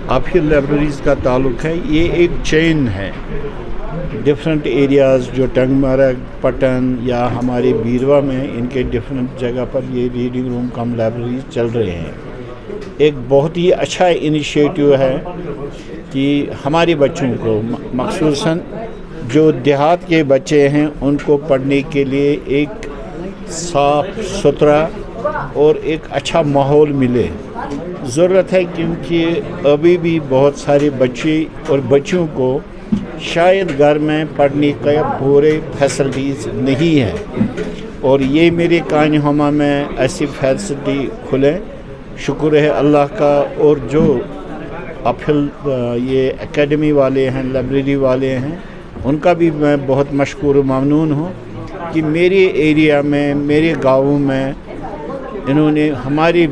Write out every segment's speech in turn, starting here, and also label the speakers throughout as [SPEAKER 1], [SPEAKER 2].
[SPEAKER 1] आफिल libraries का ताल्लुक़ है, ये एक चेन है। डिफरेंट एरियाज़ जो टंगमरग, पटन या हमारे बीरवा में, इनके डिफरेंट जगह पर ये रीडिंग रूम कम लाइब्रेरीज चल रहे हैं। एक बहुत ही अच्छा इनिशिएटिव है कि हमारे बच्चों को, मख़सूसन जो देहात के बच्चे हैं, उनको पढ़ने के लिए एक साफ़ सुथरा और एक अच्छा माहौल मिले। ज़रूरत है क्योंकि अभी भी बहुत सारे बच्चे और बच्चों को शायद घर में पढ़ने का पूरे फैसिलिटीज़ नहीं है, और ये मेरे कान्यहमा में ऐसी फैसिलिटी खुले, शुक्र है अल्लाह का। और जो अफिल ये एकेडमी वाले हैं, लाइब्रेरी वाले हैं, उनका भी मैं बहुत मशकूर ममनून हूँ कि मेरे एरिया में, मेरे गाँव में इन्होंने हमारे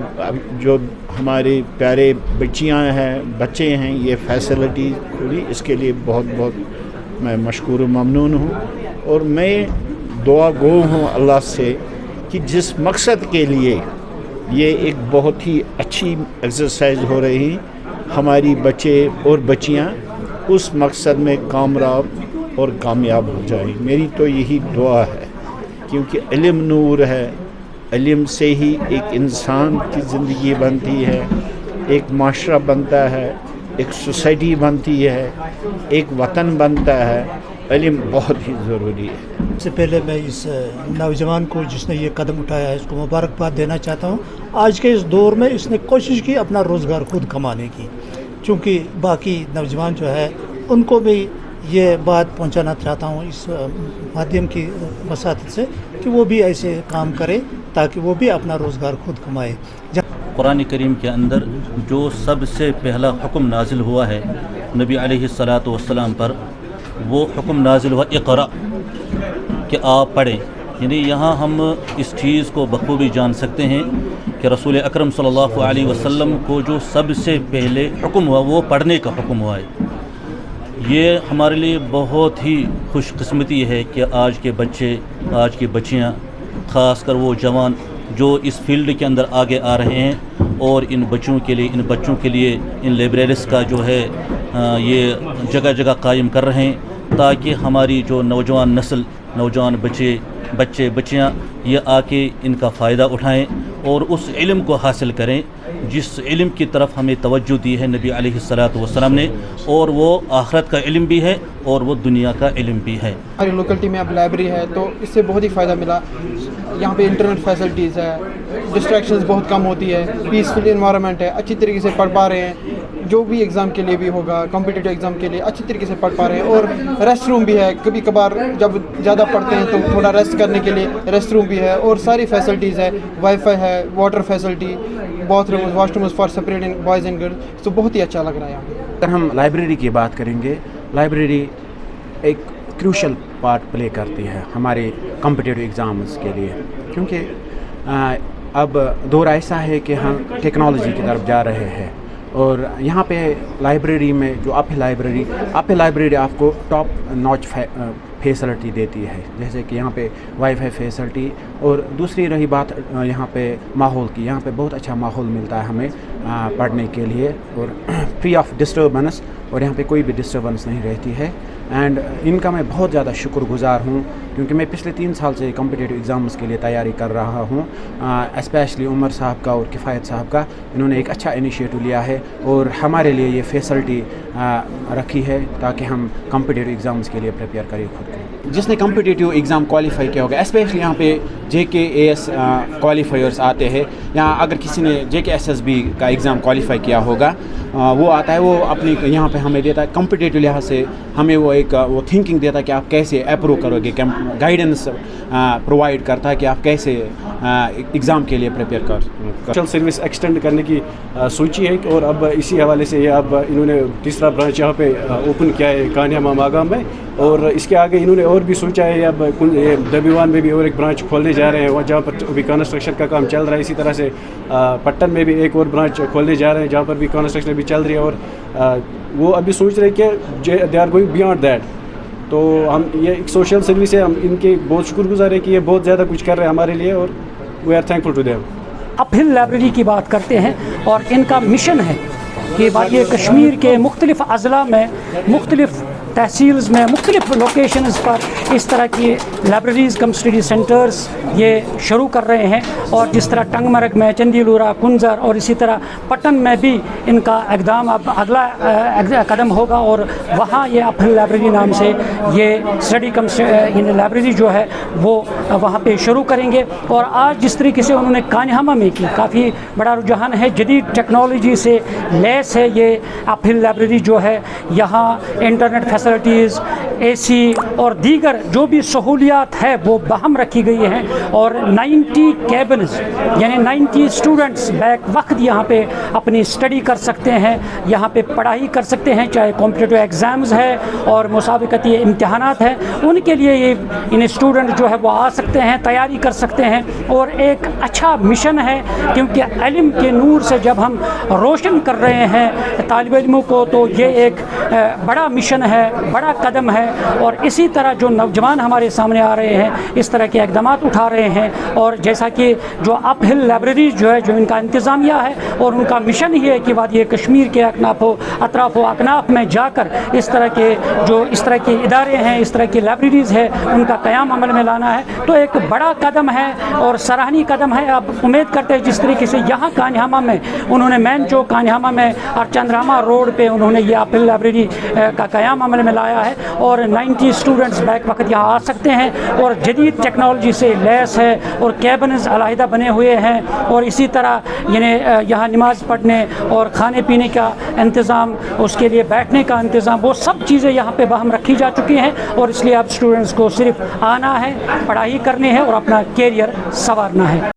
[SPEAKER 1] प्यारे बच्चे हैं ये फैसिलिटी खुली। इसके लिए बहुत बहुत मैं मशकूर ममनून हूँ, और मैं दुआ गो हूँ अल्लाह से कि जिस मकसद के लिए ये एक बहुत ही अच्छी एक्सरसाइज हो रही, हमारी बच्चे और बच्चियाँ उस मकसद में कामयाब और कामयाब हो जाएं। मेरी तो यही दुआ है, क्योंकि इल्म नूर है, इल्म से ही एक इंसान की ज़िंदगी बनती है, एक माशरा बनता है, एक सोसाइटी बनती है, एक वतन बनता है। इल्म बहुत ही ज़रूरी है।
[SPEAKER 2] सबसे पहले मैं इस नौजवान को जिसने ये कदम उठाया है, इसको मुबारकबाद देना चाहता हूँ। आज के इस दौर में इसने कोशिश की अपना रोज़गार खुद कमाने की, चूँकि बाकी नौजवान जो है उनको भी ये बात पहुंचाना चाहता हूं इस माध्यम की वसात से कि वो भी ऐसे काम करें ताकि वो भी अपना रोज़गार खुद कमाए।
[SPEAKER 3] कुरान करीम के अंदर जो सबसे पहला हुक्म नाजिल हुआ है नबी अलैहिस्सलातु वस्सलाम पर, वो हुक्म नाजिल हुआ इक़रा, कि आप पढ़ें। यानी यहाँ हम इस चीज़ को बखूबी जान सकते हैं कि रसूल अकरम सल्लल्लाहु अलैहि वसल्लम को जो सबसे पहले हुक्म हुआ वो पढ़ने का हुक्म हुआ है। ये हमारे लिए बहुत ही खुशकिस्मती है कि आज के बच्चे, आज की बच्चियाँ, ख़ासकर वो जवान जो इस फील्ड के अंदर आगे आ रहे हैं, और इन बच्चों के लिए इन लाइब्रेरीज़ का जो है ये जगह जगह कायम कर रहे हैं, ताकि हमारी जो नौजवान नस्ल, नौजवान बच्चे बच्चियाँ ये आके इनका फ़ायदा उठाएं और उस इल्म को हासिल करें जिस इल्म की तरफ हमें तवज्जो दी है नबी अलैहिस्सलातु वस्सलाम ने, और वो आखिरत का इल्म भी है और वो दुनिया का इल्म भी है।
[SPEAKER 4] हमारी लोकेलिटी में अब लाइब्रेरी है तो इससे बहुत ही फ़ायदा मिला। यहाँ पे इंटरनेट फैसिलिटीज़ है, डिस्ट्रैक्शंस बहुत कम होती है, पीसफुल इन्वायरमेंट है, अच्छी तरीके से पढ़ पा रहे हैं। जो भी एग्ज़ाम के लिए भी होगा, कॉम्पिटिटिव एग्ज़ाम के लिए अच्छी तरीके से पढ़ पा रहे हैं। और रेस्ट रूम भी है, कभी कभार जब ज़्यादा पढ़ते हैं तो थोड़ा रेस्ट करने के लिए रेस्ट रूम भी है, और सारी फैसिलिटीज़ है, वाईफाई है, water facility, bathroom, washrooms for separating boys and girls. तो बहुत ही अच्छा लग रहा है यहाँ।
[SPEAKER 5] अगर हम लाइब्रेरी की बात करेंगे, लाइब्रेरी एक क्रूशल पार्ट प्ले करती है हमारे कॉम्पिटिटिव एग्ज़ाम्स के लिए, क्योंकि अब दौर ऐसा है कि हम टेक्नोलॉजी की तरफ जा रहे हैं, और यहाँ पे लाइब्रेरी में जो आप लाइब्रेरी आपको टॉप नॉच फैसिलिटी देती है, जैसे कि यहाँ पे वाईफाई फैसिलिटी। और दूसरी रही बात यहाँ पे माहौल की, यहाँ पे बहुत अच्छा माहौल मिलता है हमें पढ़ने के लिए, और फ्री ऑफ डिस्टर्बेंस, और यहाँ पे कोई भी डिस्टर्बेंस नहीं रहती है। एंड इनका मैं बहुत ज़्यादा शुक्रगुज़ार हूँ, क्योंकि मैं पिछले 3 साल से कॉम्पिटिटिव एग्ज़ाम्स के लिए तैयारी कर रहा हूँ। स्पेशली उमर साहब का और किफ़ायत साहब का, इन्होंने एक अच्छा इनिशिएटिव लिया है और हमारे लिए ये फैसिलिटी रखी है ताकि हम कॉम्पिटिटिव एग्ज़ाम्स के लिए प्रिपेयर करें खुद को। जिसने कॉम्पिटिटिव एग्ज़ाम क्वालिफाई किया होगा, स्पेशली यहाँ पे JKAS क्वालिफायर्स आते हैं, या अगर किसी ने JKSSB का एग्ज़ाम क्वालिफाई किया होगा, वो आता है, वो अपनी यहाँ पे हमें देता है कॉम्पिटिटिव लिहाज से, हमें वो थिंकिंग देता है कि आप कैसे अप्रूव करोगे, गाइडेंस प्रोवाइड करता है कि आप कैसे एग्ज़ाम के लिए प्रिपेयर कर।
[SPEAKER 6] सोशल सर्विस एक्सटेंड करने की सोची है, और अब इसी हवाले से ये अब इन्होंने तीसरा ब्रांच यहाँ पे ओपन किया है कान्यामा मागाम में, और इसके आगे इन्होंने और भी सोचा है अब दबीवान में भी और एक ब्रांच खोलने जा रहे हैं, वहाँ जहाँ पर अभी कंस्ट्रक्शन का काम चल रहा है। इसी तरह से पट्टन में भी एक और ब्रांच खोलने जा रहे हैं जहाँ पर भी कंस्ट्रक्शन भी चल रही है, और वो अभी सोच रहे हैं कि they are going beyond that. तो हम ये एक सोशल सर्विस है, हम इनके बहुत शुक्रगुजार है कि ये बहुत ज़्यादा कुछ कर रहे हैं हमारे लिए, और we are thankful to them.
[SPEAKER 7] अफिल लाइब्रेरी की बात करते हैं और इनका मिशन है کہ وادی کشمیر کے مختلف اضلاع میں مختلف تحصیلز میں مختلف لوکیشنز پر اس طرح کی لائبریریز کم اسٹڈی سینٹرز یہ شروع کر رہے ہیں، اور جس طرح ٹنگ مرگ میں، چندی لورا، کنزر اور اسی طرح پٹن میں بھی ان کا اقدام اب اگلا قدم ہوگا، اور وہاں یہ اپل لائبریری نام سے یہ اسٹڈی کم یعنی لائبریری جو ہے وہ وہاں پہ شروع کریں گے۔ اور آج جس طریقے سے انہوں نے کانہامہ میں کی کافی بڑا رجحان ہے، جدید ٹیکنالوجی سے لیس ہے یہ اپل لائبریری جو ہے، یہاں انٹرنیٹ فیسلٹیز، اے سی اور دیگر جو بھی سہولیات ہے وہ باہم رکھی گئی ہیں، اور 90 کیبنز یعنی 90 اسٹوڈنٹس بیک وقت یہاں پہ اپنی اسٹڈی کر سکتے ہیں، یہاں پہ پڑھائی کر سکتے ہیں، چاہے کمپٹیٹیو ایگزامز ہے اور مسابقتی امتحانات ہیں، ان کے لیے یہ اسٹوڈنٹ جو ہے وہ آ سکتے ہیں، تیاری کر سکتے ہیں، اور ایک اچھا مشن ہے، کیونکہ علم کے نور سے جب ہم روشن کر رہے ہیں طالب علموں کو تو یہ ایک بڑا مشن ہے، بڑا قدم ہے، اور اسی طرح جو نوجوان ہمارے سامنے آ رہے ہیں اس طرح کے اقدامات اٹھا رہے ہیں، اور جیسا کہ جو اپ ہل لائبریریز جو ہے جو ان کا انتظامیہ ہے اور ان کا مشن ہی ہے کہ وادی کشمیر کے اطراف و اکناف میں جا کر اس طرح کے ادارے ہیں، اس طرح کی لائبریریز ہے، ان کا قیام عمل میں لانا ہے، تو ایک بڑا قدم ہے اور سراہنی قدم ہے۔ اب امید کرتے ہیں جس طریقے سے یہاں کانہامہ میں انہوں نے مین چوک کانہامہ میں اور چندراما روڈ پہ انہوں نے یہ اپل لائبریری کا قیام عمل میں لایا ہے، اور 90 اسٹوڈنٹس بیک وقت یہاں آ سکتے ہیں، اور جدید ٹیکنالوجی سے لیس ہے، اور کیبنز علیحدہ بنے ہوئے ہیں، اور اسی طرح یعنی یہاں نماز پڑھنے اور کھانے پینے کا انتظام، اس کے لیے بیٹھنے کا انتظام، وہ سب چیزیں یہاں پہ باہم رکھی جا چکی ہیں، اور اس لیے اب اسٹوڈنٹس کو صرف آنا ہے، پڑھائی کرنی ہے اور اپنا کیریئر سنوارنا ہے۔